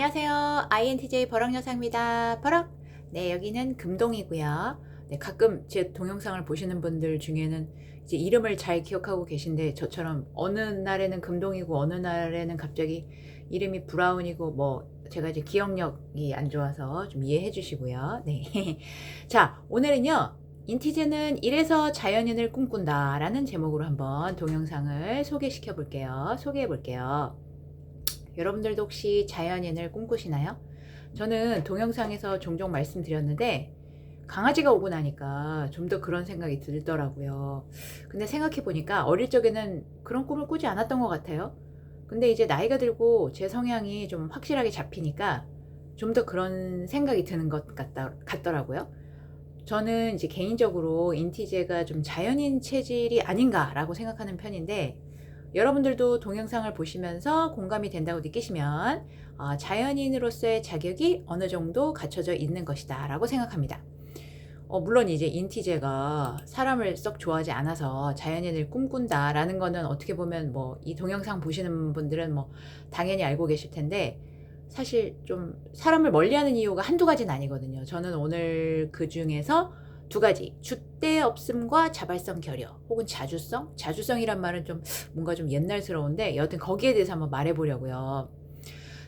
안녕하세요. INTJ 버럭여사입니다. 버럭! 네, 여기는 금동이고요. 네, 가끔 제 동영상을 보시는 분들 중에는 이제 이름을 잘 기억하고 계신데 저처럼 어느 날에는 금동이고 어느 날에는 갑자기 이름이 브라운이고 뭐 제가 이제 기억력이 안 좋아서 좀 이해해 주시고요. 네. 자, 오늘은요. 인티제는 이래서 자연인을 꿈꾼다 라는 제목으로 한번 동영상을 소개시켜 볼게요. 소개해 볼게요. 여러분들도 혹시 자연인을 꿈꾸시나요? 저는 동영상에서 종종 말씀드렸는데 강아지가 오고 나니까 좀 더 그런 생각이 들더라고요. 근데 생각해 보니까 어릴 적에는 그런 꿈을 꾸지 않았던 것 같아요. 근데 이제 나이가 들고 제 성향이 좀 확실하게 잡히니까 좀 더 그런 생각이 드는 것 같더라고요. 저는 이제 개인적으로 인티제가 좀 자연인 체질이 아닌가라고 생각하는 편인데 여러분들도 동영상을 보시면서 공감이 된다고 느끼시면 자연인으로서의 자격이 어느 정도 갖춰져 있는 것이다 라고 생각합니다. 물론 이제 인티제가 사람을 썩 좋아하지 않아서 자연인을 꿈꾼다 라는 거는 어떻게 보면 뭐 이 동영상 보시는 분들은 뭐 당연히 알고 계실 텐데 사실 좀 사람을 멀리하는 이유가 한두 가지는 아니거든요. 저는 오늘 그 중에서 두 가지, 줏대 없음과 자발성 결여 혹은 자주성? 자주성이란 말은 좀 뭔가 좀 옛날스러운데 여하튼 거기에 대해서 한번 말해 보려고요.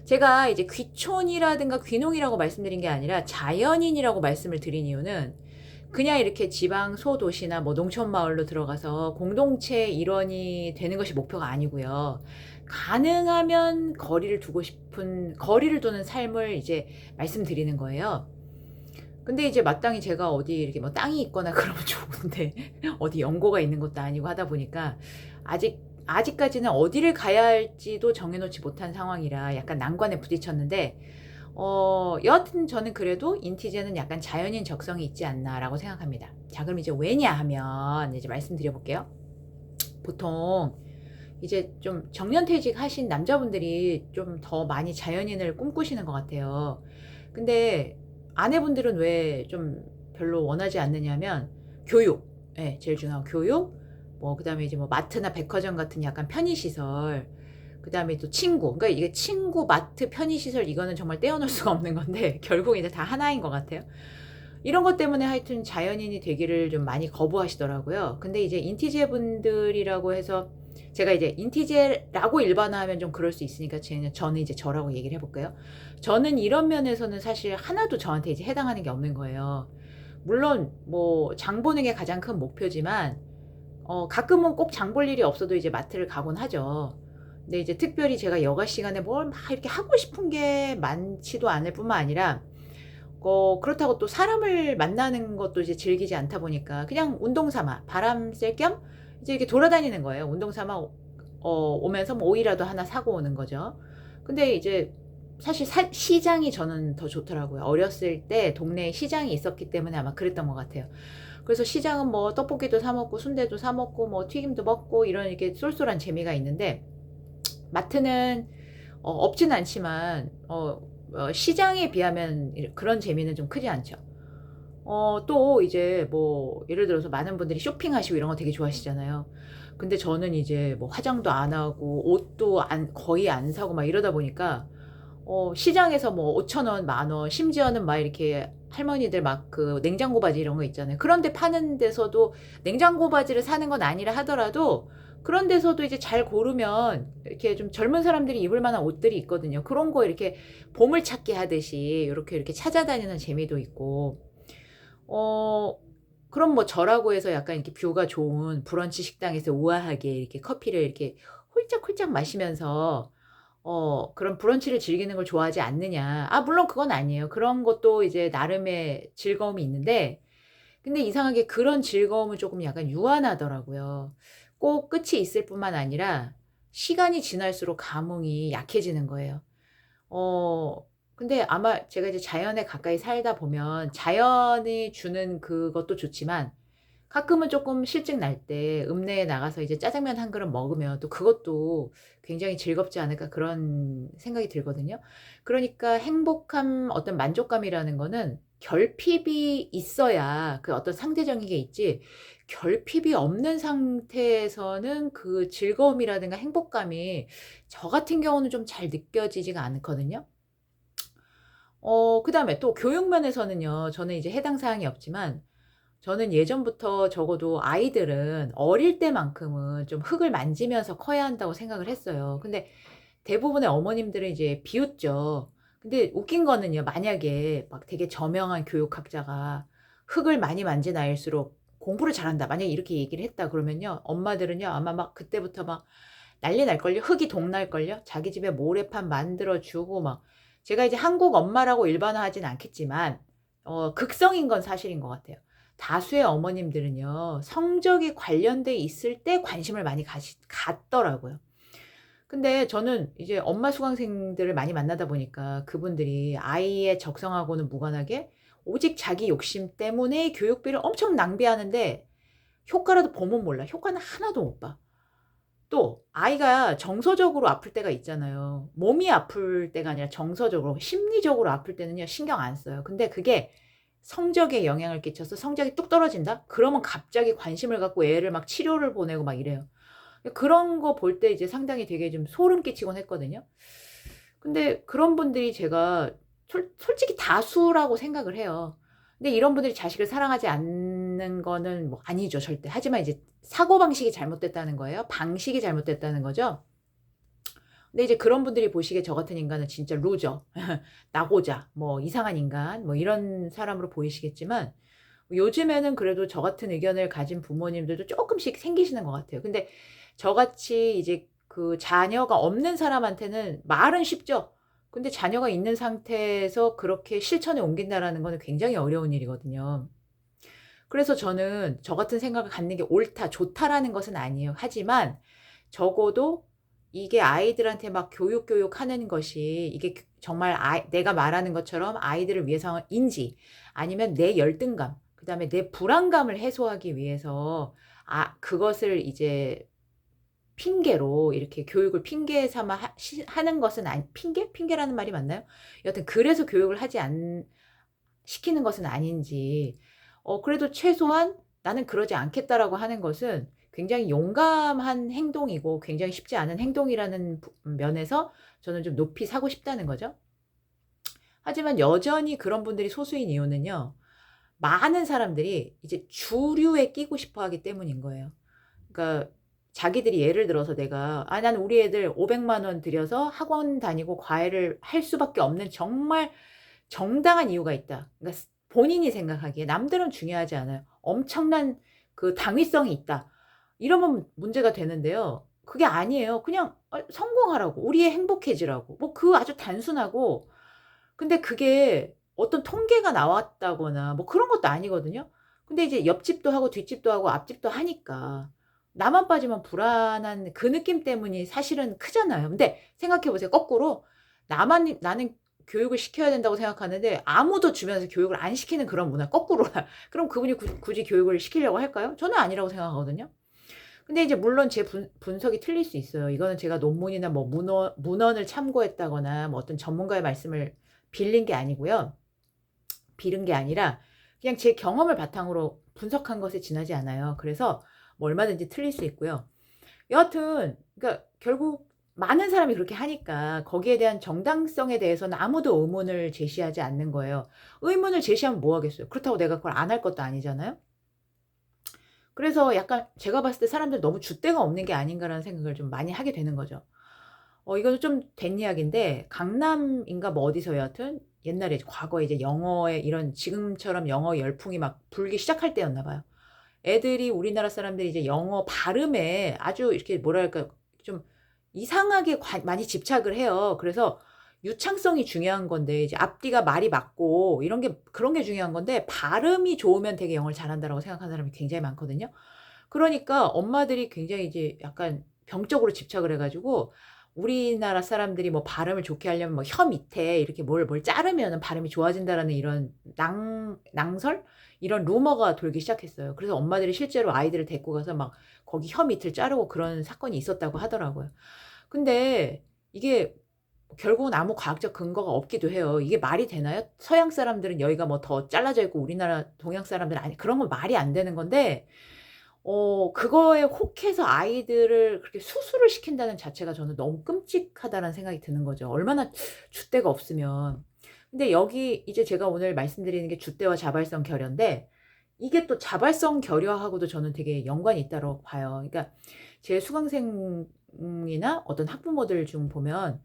제가 이제 귀촌이라든가 귀농이라고 말씀드린 게 아니라 자연인이라고 말씀을 드린 이유는 그냥 이렇게 지방 소도시나 뭐 농촌 마을로 들어가서 공동체 일원이 되는 것이 목표가 아니고요. 가능하면 거리를 두는 삶을 이제 말씀드리는 거예요. 근데 이제 마땅히 제가 어디 이렇게 뭐 땅이 있거나 그러면 좋은데 어디 연고가 있는 것도 아니고 하다 보니까 아직까지는 어디를 가야 할지도 정해놓지 못한 상황이라 약간 난관에 부딪혔는데 여하튼 저는 그래도 인티제는 약간 자연인 적성이 있지 않나라고 생각합니다. 자, 그럼 이제 왜냐 하면 이제 말씀드려 볼게요. 보통 이제 좀 정년퇴직 하신 남자분들이 좀 더 많이 자연인을 꿈꾸시는 것 같아요. 근데 아내분들은 왜 좀 별로 원하지 않느냐면 교육, 예, 제일 중요한 교육, 뭐 그다음에 이제 뭐 마트나 백화점 같은 약간 편의시설, 그다음에 또 친구. 그러니까 이게 친구, 마트, 편의시설 이거는 정말 떼어놓을 수가 없는 건데 결국 이제 다 하나인 것 같아요. 이런 것 때문에 하여튼 자연인이 되기를 좀 많이 거부하시더라고요. 근데 이제 인티제 분들이라고 해서 제가 이제 인티제라고 일반화하면 좀 그럴 수 있으니까 저는 이제 저라고 얘기를 해볼까요? 저는 이런 면에서는 사실 하나도 저한테 이제 해당하는 게 없는 거예요. 물론 뭐 장 보는 게 가장 큰 목표지만 가끔은 꼭 장 볼 일이 없어도 이제 마트를 가곤 하죠. 근데 이제 특별히 제가 여가 시간에 뭘 막 이렇게 하고 싶은 게 많지도 않을 뿐만 아니라 그렇다고 또 사람을 만나는 것도 이제 즐기지 않다 보니까 그냥 운동 삼아 바람 쐴 겸 이제 이렇게 돌아다니는 거예요. 운동 삼아 오면서 뭐 오이라도 하나 사고 오는 거죠. 근데 이제 사실 시장이 저는 더 좋더라고요. 어렸을 때 동네에 시장이 있었기 때문에 아마 그랬던 것 같아요. 그래서 시장은 뭐 떡볶이도 사 먹고 순대도 사 먹고 뭐 튀김도 먹고 이런 이렇게 쏠쏠한 재미가 있는데 마트는 없진 않지만 시장에 비하면 그런 재미는 좀 크지 않죠. 또 이제 뭐 예를 들어서 많은 분들이 쇼핑하시고 이런 거 되게 좋아하시잖아요. 근데 저는 이제 뭐 화장도 안 하고 옷도 거의 안 사고 막 이러다 보니까 시장에서 뭐 5,000원, 10,000원, 심지어는 막 이렇게 할머니들 막 그 냉장고 바지 이런 거 있잖아요. 그런 데 파는 데서도 냉장고 바지를 사는 건 아니라 하더라도 그런 데서도 이제 잘 고르면 이렇게 좀 젊은 사람들이 입을 만한 옷들이 있거든요. 그런 거 이렇게 보물찾기 하듯이 요렇게 찾아다니는 재미도 있고 어 그럼 뭐 저라고 해서 약간 이렇게 뷰가 좋은 브런치 식당에서 우아하게 이렇게 커피를 이렇게 홀짝홀짝 마시면서 그런 브런치를 즐기는 걸 좋아하지 않느냐. 물론 그건 아니에요. 그런 것도 이제 나름의 즐거움이 있는데 근데 이상하게 그런 즐거움은 조금 약간 유한하더라고요. 꼭 끝이 있을 뿐만 아니라 시간이 지날수록 감흥이 약해지는 거예요. 근데 아마 제가 이제 자연에 가까이 살다 보면 자연이 주는 그것도 좋지만 가끔은 조금 실증 날 때 읍내에 나가서 이제 짜장면 한 그릇 먹으면 또 그것도 굉장히 즐겁지 않을까 그런 생각이 들거든요. 그러니까 행복함 어떤 만족감이라는 거는 결핍이 있어야 그 어떤 상대적인 게 있지 결핍이 없는 상태에서는 그 즐거움이라든가 행복감이 저 같은 경우는 좀 잘 느껴지지가 않거든요. 그다음에 또 교육 면에서는요. 저는 이제 해당 사항이 없지만 저는 예전부터 적어도 아이들은 어릴 때만큼은 좀 흙을 만지면서 커야 한다고 생각을 했어요. 근데 대부분의 어머님들은 이제 비웃죠. 근데 웃긴 거는요. 만약에 막 되게 저명한 교육학자가 "흙을 많이 만진 아이일수록 공부를 잘한다." 만약에 이렇게 얘기를 했다 그러면요. 엄마들은요. 아마 막 그때부터 막 난리 날걸요. 흙이 동날걸요. 자기 집에 모래판 만들어 주고 막. 제가 이제 한국 엄마라고 일반화하진 않겠지만 극성인 건 사실인 것 같아요. 다수의 어머님들은요. 성적이 관련돼 있을 때 관심을 많이 갖더라고요. 근데 저는 이제 엄마 수강생들을 많이 만나다 보니까 그분들이 아이의 적성하고는 무관하게 오직 자기 욕심 때문에 교육비를 엄청 낭비하는데 효과라도 보면 몰라. 효과는 하나도 못 봐. 또 아이가 정서적으로 아플 때가 있잖아요. 몸이 아플 때가 아니라 정서적으로 심리적으로 아플 때는요 신경 안 써요. 근데 그게 성적에 영향을 끼쳐서 성적이 뚝 떨어진다? 그러면 갑자기 관심을 갖고 애를 막 치료를 보내고 막 이래요. 그런 거 볼 때 이제 상당히 되게 좀 소름 끼치곤 했거든요. 근데 그런 분들이 제가 솔직히 다수라고 생각을 해요. 근데 이런 분들이 자식을 사랑하지 않는 거는 뭐 아니죠 절대. 하지만 이제 사고방식이 잘못됐다는 거예요. 방식이 잘못됐다는 거죠. 근데 이제 그런 분들이 보시기에 저 같은 인간은 진짜 루저, 나고자, 뭐 이상한 인간 뭐 이런 사람으로 보이시겠지만 요즘에는 그래도 저 같은 의견을 가진 부모님들도 쪼끔씩 생기시는 것 같아요. 근데 저같이 이제 그 자녀가 없는 사람한테는 말은 쉽죠. 근데 자녀가 있는 상태에서 그렇게 실천에 옮긴다라는 거는 굉장히 어려운 일이거든요. 그래서 저는 저 같은 생각을 갖는 게 옳다, 좋다라는 것은 아니에요. 하지만 적어도 이게 아이들한테 막 교육하는 것이 이게 정말 내가 말하는 것처럼 아이들을 위해서인지 아니면 내 열등감, 그다음에 내 불안감을 해소하기 위해서 그것을 이제 핑계로 이렇게 교육을 핑계 삼아 하는 것은 핑계? 핑계라는 말이 맞나요? 여하튼 그래서 교육을 시키는 것은 아닌지 그래도 최소한 '나는 그러지 않겠다.'라고 하는 것은 굉장히 용감한 행동이고 굉장히 쉽지 않은 행동이라는 면에서 저는 좀 높이 사고 싶다는 거죠. 하지만 여전히 그런 분들이 소수인 이유는요. 많은 사람들이 이제 주류에 끼고 싶어 하기 때문인 거예요. 그러니까 자기들이 예를 들어서 내가 나는 우리 애들 500만 원 들여서 학원 다니고 과외를 할 수밖에 없는 정말 정당한 이유가 있다. 그러니까 본인이 생각하기에 남들은 중요하지 않아요. 엄청난 그 당위성이 있다. 이러면 문제가 되는데요. 그게 아니에요. 그냥 성공하라고. 우리의 행복해지라고. 뭐 아주 단순하고 근데 그게 어떤 통계가 나왔다거나 뭐 그런 것도 아니거든요. 근데 이제 옆집도 하고 뒷집도 하고 앞집도 하니까 나만 빠지면 불안한 그 느낌 때문이 사실은 크잖아요. 근데 생각해 보세요. 거꾸로 나는 교육을 시켜야 된다고 생각하는데 아무도 주변에서 교육을 안 시키는 그런 문화 거꾸로라. 그럼 그분이 굳이 교육을 시키려고 할까요? 저는 아니라고 생각하거든요. 근데 이제 물론 제 분석이 틀릴 수 있어요. 이거는 제가 논문이나 뭐 문헌을 참고했다거나 뭐 어떤 전문가의 말씀을 빌린 게 아니고요. 빌은 게 아니라 그냥 제 경험을 바탕으로 분석한 것에 지나지 않아요. 그래서 뭐 얼마든지 틀릴 수 있고요. 여하튼 그러니까 결국 많은 사람이 그렇게 하니까 거기에 대한 정당성에 대해서는 아무도 의문을 제시하지 않는 거예요. 의문을 제시하면 뭐 하겠어요. 그렇다고 내가 그걸 안 할 것도 아니잖아요. 그래서 약간 제가 봤을 때 사람들 너무 줏대가 없는 게 아닌가라는 생각을 좀 많이 하게 되는 거죠. 이거는 좀 된 이야기인데 강남인가 뭐 어디서 여하튼 옛날에 과거에 이제 영어에 이런 지금처럼 영어 열풍이 막 불기 시작할 때였나 봐요. 애들이 우리나라 사람들이 이제 영어 발음에 아주 이렇게 뭐랄까 좀 이상하게 많이 집착을 해요. 그래서 유창성이 중요한 건데 이제 앞뒤가 말이 맞고 이런 게 그런 게 중요한 건데 발음이 좋으면 되게 영어를 잘한다라고 생각하는 사람이 굉장히 많거든요. 그러니까 엄마들이 굉장히 이제 약간 병적으로 집착을 해 가지고 우리나라 사람들이 뭐 발음을 좋게 하려면 뭐 혀 밑에 이렇게 뭘 자르면은 발음이 좋아진다라는 이런 낭설? 이런 루머가 돌기 시작했어요. 그래서 엄마들이 실제로 아이들을 데리고 가서 막 거기 혀 밑을 자르고 그런 사건이 있었다고 하더라고요. 근데 이게 결국은 아무 과학적 근거가 없기도 해요. 이게 말이 되나요? 서양 사람들은 여기가 뭐 더 잘라져 있고 우리나라 동양 사람들은 아니 그런 건 말이 안 되는 건데 그거에 혹해서 아이들을 그렇게 수술을 시킨다는 자체가 저는 너무 끔찍하다는 생각이 드는 거죠. 얼마나 줏대가 없으면. 근데 여기 이제 제가 오늘 말씀드리는 게 줏대와 자발성 결여인데, 이게 또 자발성 결여하고도 저는 되게 연관이 있다고 봐요. 그러니까 제 수강생이나 어떤 학부모들 중 보면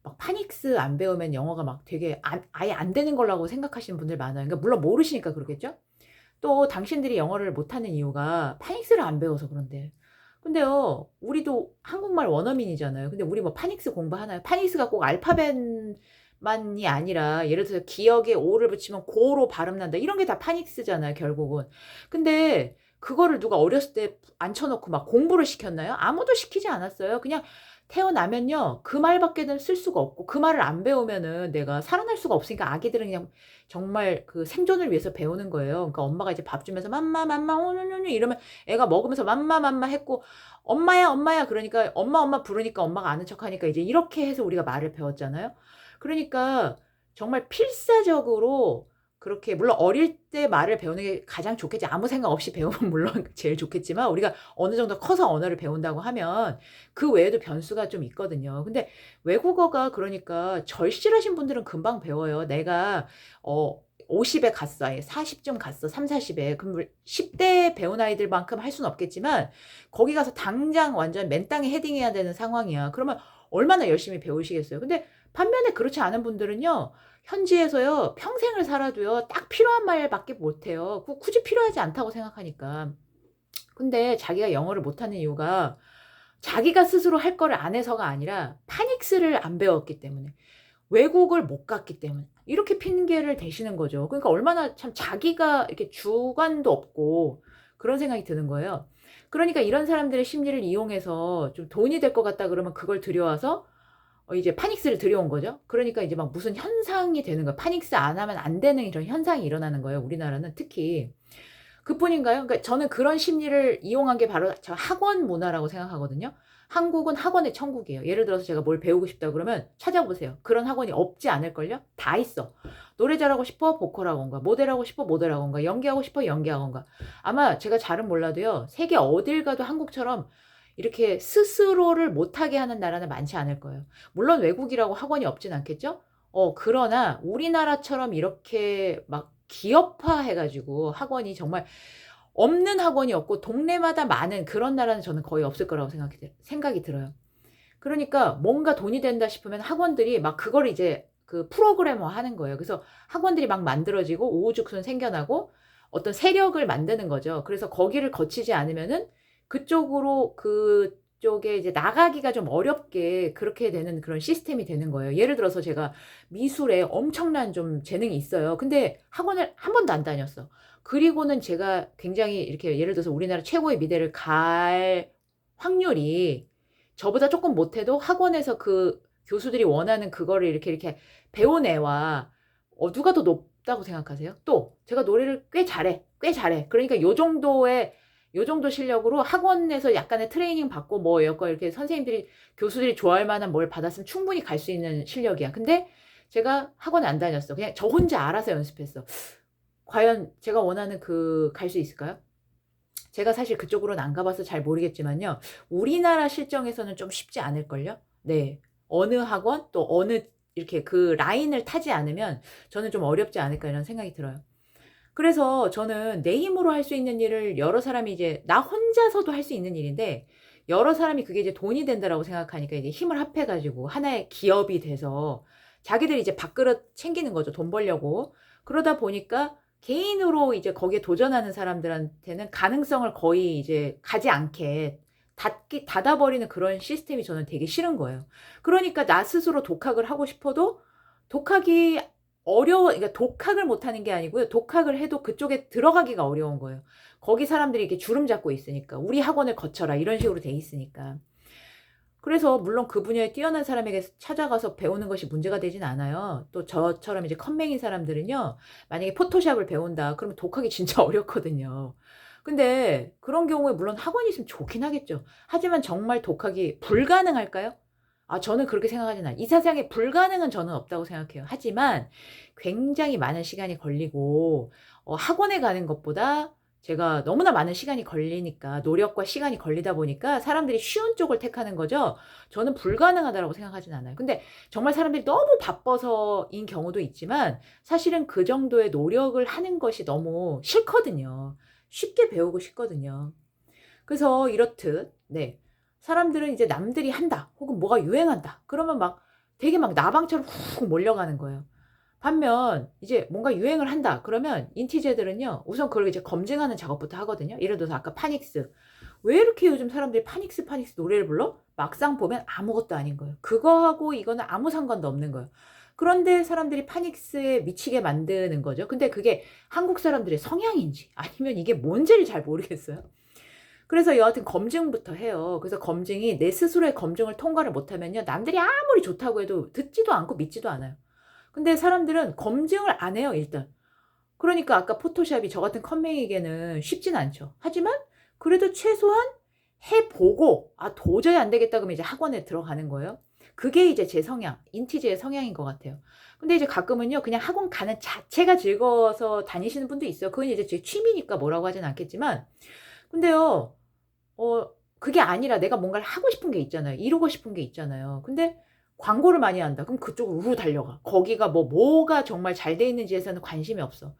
막 파닉스 안 배우면 영어가 막 되게 아예 안 되는 거라고 생각하시는 분들 많아요. 그러니까 물론 모르시니까 그러겠죠. 또 당신들이 영어를 못하는 이유가 파닉스를 안 배워서 그런데. 근데요, 우리도 한국말 원어민이잖아요. 근데 우리 뭐 파닉스 공부하나요? 파닉스가 꼭 알파벳만이 아니라 예를 들어서 기억에 오를 붙이면 고로 발음 난다. 이런 게 다 파닉스잖아요, 결국은. 근데 그거를 누가 어렸을 때 앉혀놓고 막 공부를 시켰나요? 아무도 시키지 않았어요. 그냥 태어나면요, 그 말밖에는 쓸 수가 없고, 그 말을 안 배우면은 내가 살아날 수가 없으니까 아기들은 그냥 정말 그 생존을 위해서 배우는 거예요. 그러니까 엄마가 이제 밥 주면서 맘마 맘마 오누누누 이러면 애가 먹으면서 맘마 맘마 했고, 엄마야 엄마야 그러니까 엄마 엄마 부르니까 엄마가 아는 척하니까 이제 이렇게 해서 우리가 말을 배웠잖아요. 그러니까 정말 필사적으로 그렇게, 물론 어릴 때 말을 배우는 게 가장 좋겠지. 아무 생각 없이 배우면 물론 제일 좋겠지만, 우리가 어느 정도 커서 언어를 배운다고 하면 그 외에도 변수가 좀 있거든요. 근데 외국어가 그러니까 절실하신 분들은 금방 배워요. 내가 50에 갔어, 아예 40쯤 갔어, 3, 40에. 그럼 10대 배운 아이들만큼 할 수는 없겠지만 거기 가서 당장 완전 맨 땅에 헤딩해야 되는 상황이야. 그러면 얼마나 열심히 배우시겠어요. 근데 반면에 그렇지 않은 분들은요, 현지에서요 평생을 살아도요 딱 필요한 말밖에 못해요. 굳이 필요하지 않다고 생각하니까. 근데 자기가 영어를 못하는 이유가 자기가 스스로 할 거를 안 해서가 아니라 파닉스를 안 배웠기 때문에, 외국을 못 갔기 때문에 이렇게 핑계를 대시는 거죠. 그러니까 얼마나 참 자기가 이렇게 주관도 없고 그런 생각이 드는 거예요. 그러니까 이런 사람들의 심리를 이용해서 좀 돈이 될 것 같다 그러면 그걸 들여와서 이제 파닉스를 들여온 거죠. 그러니까 이제 막 무슨 현상이 되는 거예요. 파닉스 안 하면 안 되는 이런 현상이 일어나는 거예요. 우리나라는 특히. 그뿐인가요? 그러니까 저는 그런 심리를 이용한 게 바로 저 학원 문화라고 생각하거든요. 한국은 학원의 천국이에요. 예를 들어서 제가 뭘 배우고 싶다 그러면 찾아보세요. 그런 학원이 없지 않을걸요? 다 있어. 노래 잘하고 싶어? 보컬 학원가. 모델 하고 싶어? 모델 학원가. 연기하고 싶어? 연기 학원가. 아마 제가 잘은 몰라도요, 세계 어딜 가도 한국처럼 이렇게 스스로를 못하게 하는 나라는 많지 않을 거예요. 물론 외국이라고 학원이 없진 않겠죠? 그러나 우리나라처럼 이렇게 막 기업화 해가지고 학원이 정말 없는 학원이 없고 동네마다 많은 그런 나라는 저는 거의 없을 거라고 생각이 들어요. 그러니까 뭔가 돈이 된다 싶으면 학원들이 막 그걸 이제 그 프로그래머 하는 거예요. 그래서 학원들이 막 만들어지고 우후죽순 생겨나고 어떤 세력을 만드는 거죠. 그래서 거기를 거치지 않으면은 그쪽에 이제 나가기가 좀 어렵게 그렇게 되는 그런 시스템이 되는 거예요. 예를 들어서 제가 미술에 엄청난 좀 재능이 있어요. 근데 학원을 한 번도 안 다녔어. 그리고는 제가 굉장히 이렇게 예를 들어서 우리나라 최고의 미대를 갈 확률이 저보다 조금 못해도 학원에서 그 교수들이 원하는 그거를 이렇게 배운 애와 누가 더 높다고 생각하세요? 또 제가 노래를 꽤 잘해. 꽤 잘해. 그러니까 요 정도 실력으로 학원에서 약간의 트레이닝 받고 뭐 이렇게 선생님들이 교수들이 좋아할 만한 뭘 받았으면 충분히 갈 수 있는 실력이야. 근데 제가 학원 안 다녔어. 그냥 저 혼자 알아서 연습했어. 과연 제가 원하는 갈 수 있을까요? 제가 사실 그쪽으로는 안 가봐서 잘 모르겠지만요. 우리나라 실정에서는 좀 쉽지 않을걸요? 네. 어느 학원 또 어느 이렇게 그 라인을 타지 않으면 저는 좀 어렵지 않을까 이런 생각이 들어요. 그래서 저는 내 힘으로 할 수 있는 일을 여러 사람이 이제 나 혼자서도 할 수 있는 일인데 여러 사람이 그게 이제 돈이 된다라고 생각하니까 이제 힘을 합해가지고 하나의 기업이 돼서 자기들이 이제 밥그릇 챙기는 거죠. 돈 벌려고. 그러다 보니까 개인으로 이제 거기에 도전하는 사람들한테는 가능성을 거의 이제 가지 않게 닫아버리는 그런 시스템이 저는 되게 싫은 거예요. 그러니까 나 스스로 독학을 하고 싶어도 독학이 그러니까 독학을 못하는 게 아니고요. 독학을 해도 그쪽에 들어가기가 어려운 거예요. 거기 사람들이 이렇게 주름 잡고 있으니까. 우리 학원을 거쳐라. 이런 식으로 돼 있으니까. 그래서 물론 그 분야에 뛰어난 사람에게 찾아가서 배우는 것이 문제가 되진 않아요. 또 저처럼 이제 컴맹인 사람들은요, 만약에 포토샵을 배운다. 그러면 독학이 진짜 어렵거든요. 근데 그런 경우에 물론 학원이 있으면 좋긴 하겠죠. 하지만 정말 독학이 불가능할까요? 저는 그렇게 생각하진 않아요. 이 세상에 불가능은 저는 없다고 생각해요. 하지만 굉장히 많은 시간이 걸리고, 학원에 가는 것보다 제가 너무나 많은 시간이 걸리니까 노력과 시간이 걸리다 보니까 사람들이 쉬운 쪽을 택하는 거죠. 저는 불가능하다라고 생각하진 않아요. 근데 정말 사람들이 너무 바빠서인 경우도 있지만 사실은 그 정도의 노력을 하는 것이 너무 싫거든요. 쉽게 배우고 싶거든요. 그래서 이렇듯 네. 사람들은 이제 남들이 한다 혹은 뭐가 유행한다 그러면 막 되게 막 나방처럼 훅 몰려가는 거예요. 반면 이제 뭔가 유행을 한다 그러면 인티제들은요 우선 그걸 이제 검증하는 작업부터 하거든요. 예를 들어서 아까 파닉스. 왜 이렇게 요즘 사람들이 파닉스 파닉스 노래를 불러? 막상 보면 아무것도 아닌 거예요. 그거하고 이거는 아무 상관도 없는 거예요. 그런데 사람들이 파닉스에 미치게 만드는 거죠. 근데 그게 한국 사람들의 성향인지 아니면 이게 뭔지를 잘 모르겠어요. 그래서 여하튼 검증부터 해요. 그래서 검증이 내 스스로의 검증을 통과를 못하면요 남들이 아무리 좋다고 해도 듣지도 않고 믿지도 않아요. 근데 사람들은 검증을 안 해요 일단. 그러니까 아까 포토샵이 저 같은 컴맹에게는 쉽진 않죠. 하지만 그래도 최소한 해 보고 '아 도저히 안 되겠다.' 그러면 이제 학원에 들어가는 거예요. 그게 이제 제 성향, 인티제의 성향인 것 같아요. 근데 이제 가끔은요 그냥 학원 가는 자체가 즐거워서 다니시는 분도 있어요. 그건 이제 제 취미니까 뭐라고 하진 않겠지만 근데요 그게 아니라 내가 뭔가를 하고 싶은 게 있잖아요. 이루고 싶은 게 있잖아요. 근데 광고를 많이 한다. 그럼 그쪽으로 우르르 달려가. 거기가 뭐가 정말 잘 돼 있는지에서는 관심이 없어.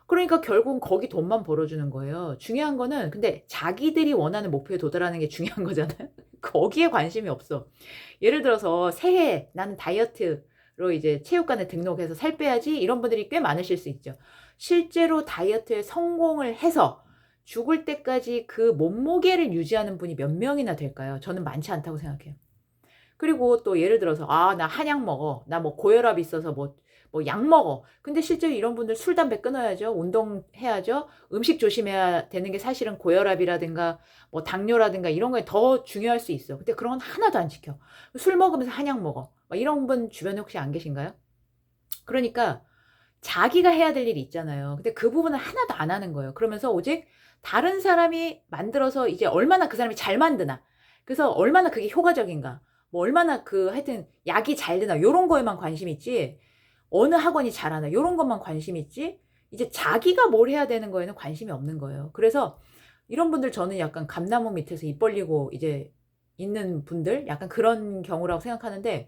그러니까 결국은 거기 돈만 벌어주는 거예요. 중요한 거는 근데 자기들이 원하는 목표에 도달하는 게 중요한 거잖아요. 거기에 관심이 없어. 예를 들어서 새해 나는 다이어트로 이제 체육관에 등록해서 살 빼야지 이런 분들이 꽤 많으실 수 있죠. 실제로 다이어트에 성공을 해서 죽을 때까지 그 몸무게를 유지하는 분이 몇 명이나 될까요? 저는 많지 않다고 생각해요. 그리고 또 예를 들어서 나 한약 먹어. 나 뭐 고혈압 있어서 뭐 약 먹어. 근데 실제로 이런 분들 술, 담배 끊어야죠. 운동해야죠. 음식 조심해야 되는 게 사실은 고혈압이라든가 뭐 당뇨라든가 이런 거에 더 중요할 수 있어. 근데 그런 건 하나도 안 지켜. 술 먹으면서 한약 먹어. 막 이런 분 주변에 혹시 안 계신가요? 그러니까 자기가 해야 될 일이 있잖아요. 근데 그 부분은 하나도 안 하는 거예요. 그러면서 오직 다른 사람이 만들어서 이제 얼마나 그 사람이 잘 만드나. 그래서 얼마나 그게 효과적인가. 뭐 얼마나 하여튼 약이 잘 되나 요런 거에만 관심이 있지. 어느 학원이 잘하나 요런 것만 관심이 있지. 이제 자기가 뭘 해야 되는 거에는 관심이 없는 거예요. 그래서 이런 분들 저는 약간 감나무 밑에서 입 벌리고 이제 있는 분들 약간 그런 경우라고 생각하는데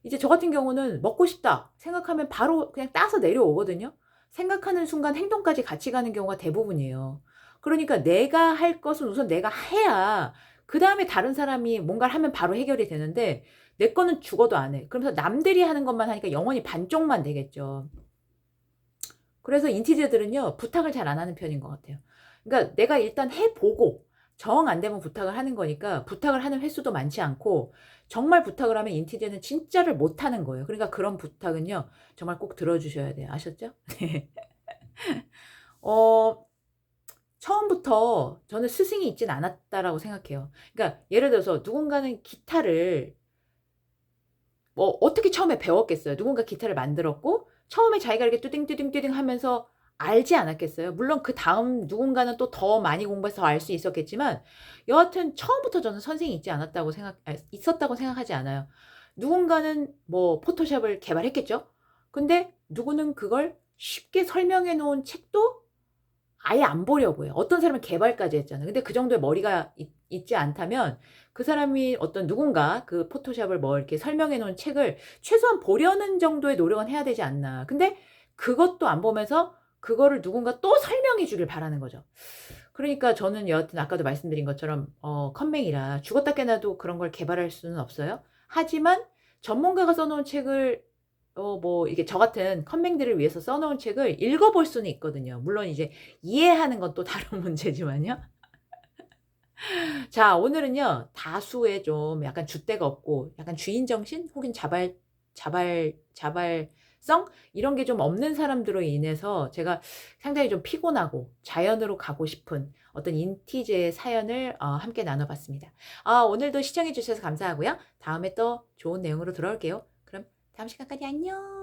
이제 저 같은 경우는 먹고 싶다 생각하면 바로 그냥 따서 내려오거든요. 생각하는 순간 행동까지 같이 가는 경우가 대부분이에요. 그러니까 내가 할 것은 우선 내가 해야 그다음에 다른 사람이 뭔가를 하면 바로 해결이 되는데 내 거는 죽어도 안 해. 그러면서 남들이 하는 것만 하니까 영원히 반쪽만 되겠죠. 그래서 인티제들은요 부탁을 잘 안 하는 편인 것 같아요. 그러니까 내가 일단 해보고 정 안 되면 부탁을 하는 거니까 부탁을 하는 횟수도 많지 않고 정말 부탁을 하면 인티제는 진짜를 못 하는 거예요. 그러니까 그런 부탁은요 정말 꼭 들어주셔야 돼요. 아셨죠? 네. 어 처음부터 저는 스승이 있진 않았다라고 생각해요. 그러니까 예를 들어서 누군가는 기타를 뭐 어떻게 처음에 배웠겠어요. 누군가 기타를 만들었고 처음에 자기가 이렇게 뚜딩뚜딩뚜딩 하면서 알지 않았겠어요. 물론 그다음 누군가는 또 더 많이 공부해서 알 수 있었겠지만 여하튼 처음부터 저는 선생이 있었다고 생각하지 않아요. 누군가는 뭐 포토샵을 개발했겠죠. 근데 누구는 그걸 쉽게 설명해 놓은 책도 아예 안 보려고 해요. 어떤 사람은 개발까지 했잖아요. 근데 그 정도의 머리가 있지 않다면 그 사람이 어떤 누군가 그 포토샵을 뭐 이렇게 설명해 놓은 책을 최소한 보려는 정도의 노력은 해야 되지 않나. 근데 그것도 안 보면서 그거를 누군가 또 설명해 주길 바라는 거죠. 그러니까 저는 여하튼 아까도 말씀드린 것처럼 컴맹이라 죽었다 깨나도 그런 걸 개발할 수는 없어요. 하지만 전문가가 써 놓은 책을 뭐 이게 저 같은 컴맹들을 위해서 써 놓은 책을 읽어 볼 수는 있거든요. 물론 이제 이해하는 건 또 다른 문제지만요. 자 오늘은요. 다수의 좀 약간 줏대가 없고 약간 주인 정신 혹은 자발성 이런 게 좀 없는 사람들로 인해서 제가 상당히 좀 피곤하고 자연으로 가고 싶은 어떤 인티제의 사연을 함께 나눠 봤습니다. 오늘도 시청해 주셔서 감사하고요. 다음에 또 좋은 내용으로 돌아올게요. 그럼 다음 시간까지 안녕.